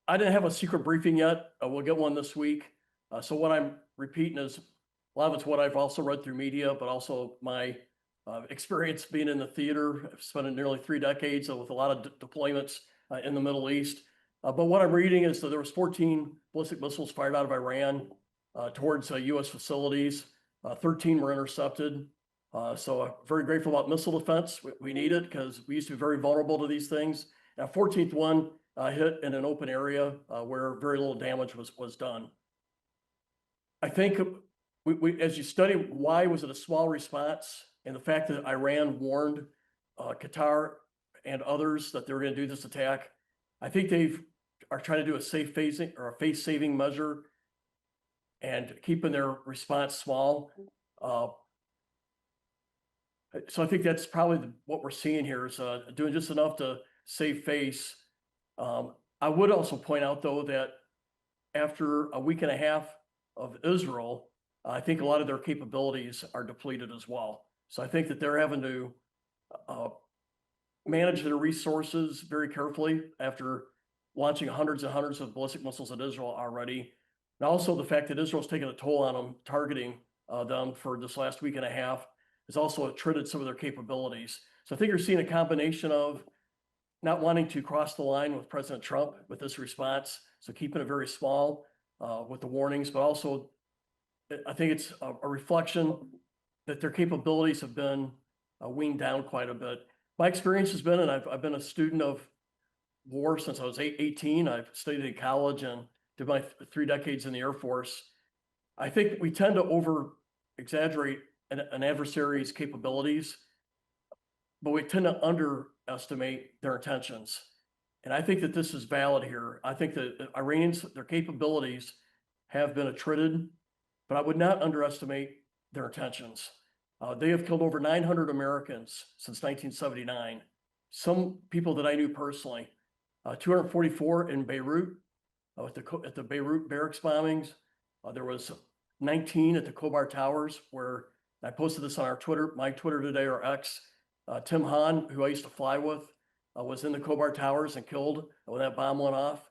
I didn't have a secret briefing yet. We'll get one this week. So what I'm repeating is a lot of it's what I've also read through media, but also my experience being in the theater. I've spent nearly 3 decades with a lot of deployments in the Middle East. But what I'm reading is that there was 14 ballistic missiles fired out of Iran towards U.S. facilities. 13 were intercepted. So I'm very grateful about missile defense. We need it because we used to be very vulnerable to these things. Now, 14th one hit in an open area where very little damage was done. I think as you study why was it a small response and the fact that Iran warned Qatar and others that they were going to do this attack, I think are trying to do a safe phasing or a face-saving measure and keeping their response small. So I think that's probably what we're seeing here is doing just enough to save face. I would also point out, though, that after a week and a half of Israel, I think a lot of their capabilities are depleted as well. So I think that they're having to manage their resources very carefully after launching hundreds and hundreds of ballistic missiles at Israel already. And also the fact that Israel's taken a toll on them, targeting them for this last week and a half, has also attrited some of their capabilities. So I think you're seeing a combination of not wanting to cross the line with President Trump with this response, so keeping it very small with the warnings, but also I think it's a reflection that their capabilities have been weaned down quite a bit. My experience has been, and I've been a student of war since I was 18. I've studied in college and did my 3 decades in the Air Force. I think we tend to over-exaggerate an adversary's capabilities, but we tend to underestimate their intentions. And I think that this is valid here. I think that the Iranians, their capabilities have been attrited, but I would not underestimate their intentions. They have killed over 900 Americans since 1979. Some people that I knew personally, 244 in Beirut, at the Beirut barracks bombings. There was 19 at the Khobar Towers, where I posted this on my Twitter today, or X. Tim Hahn, who I used to fly with, was in the Khobar Towers and killed when that bomb went off.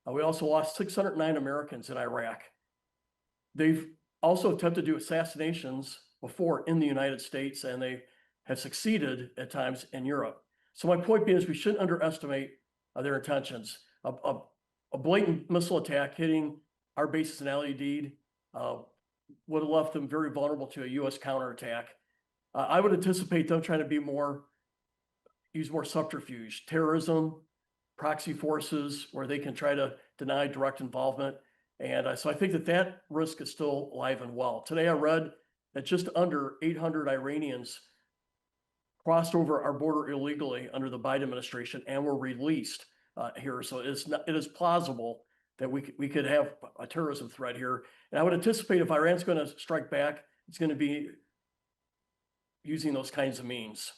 We also lost 609 Americans in Iraq. They've also attempted to do assassinations before in the United States, and they have succeeded at times in Europe. So my point being is we shouldn't underestimate their intentions. A blatant missile attack hitting our bases in Al Udeid would have left them very vulnerable to a U.S. counterattack. I would anticipate them trying to use more subterfuge, terrorism, proxy forces, where they can try to deny direct involvement. And so I think that risk is still alive and well. Today I read that just under 800 Iranians crossed over our border illegally under the Biden administration and were released here. So it is plausible that we could have a terrorism threat here. And I would anticipate if Iran's going to strike back, it's going to be using those kinds of means.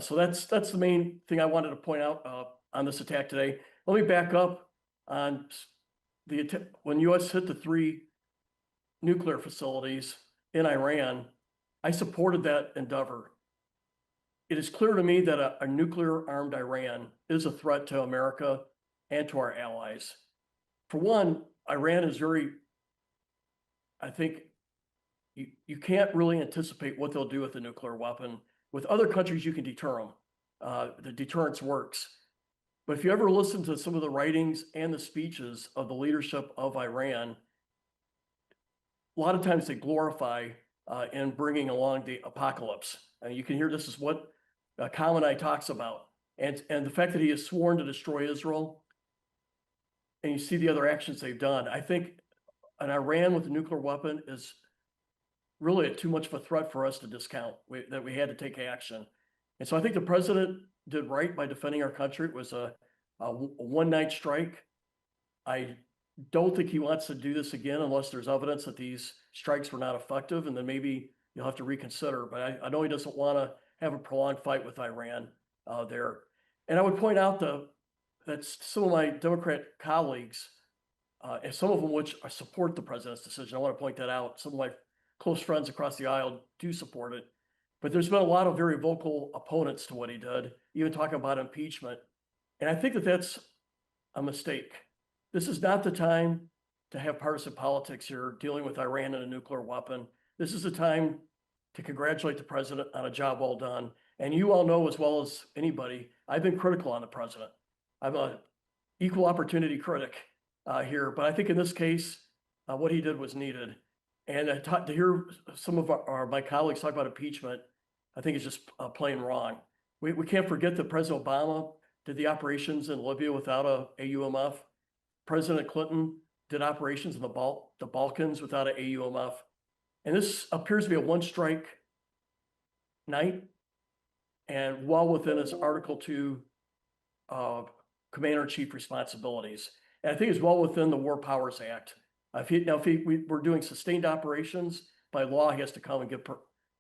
So that's the main thing I wanted to point out on this attack today. Let me back up on when U.S. hit the 3 nuclear facilities in Iran. I supported that endeavor. It is clear to me that a nuclear-armed Iran is a threat to America and to our allies. For one, Iran is I think you can't really anticipate what they'll do with a nuclear weapon. With other countries, you can deter them. The deterrence works. But if you ever listen to some of the writings and the speeches of the leadership of Iran, a lot of times they glorify in bringing along the apocalypse. You can hear this is what Khamenei talks about. And the fact that he has sworn to destroy Israel, and you see the other actions they've done. I think an Iran with a nuclear weapon is really too much of a threat for us to discount, that we had to take action. And so I think the president did right by defending our country. It was a one-night strike. I don't think he wants to do this again unless there's evidence that these strikes were not effective, and then maybe you'll have to reconsider. But I know he doesn't want to have a prolonged fight with Iran there. And I would point out that some of my Democrat colleagues, and some of them which support the president's decision, I want to point that out. Some of my close friends across the aisle do support it. But there's been a lot of very vocal opponents to what he did, even talking about impeachment. And I think that that's a mistake. This is not the time to have partisan politics here, dealing with Iran and a nuclear weapon. This is the time to congratulate the president on a job well done. And you all know as well as anybody, I've been critical on the president. I'm a equal opportunity critic here, but I think in this case, what he did was needed. And to hear some of my colleagues talk about impeachment, I think is just plain wrong. We can't forget that President Obama did the operations in Libya without a AUMF. President Clinton did operations in the Balkans without an AUMF. And this appears to be a one-strike night and well within its Article 2 Commander-in-Chief responsibilities. And I think it's well within the War Powers Act. We're doing sustained operations, by law, he has to come and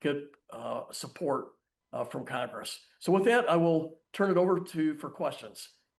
get support from Congress. So with that, I will turn it over for questions.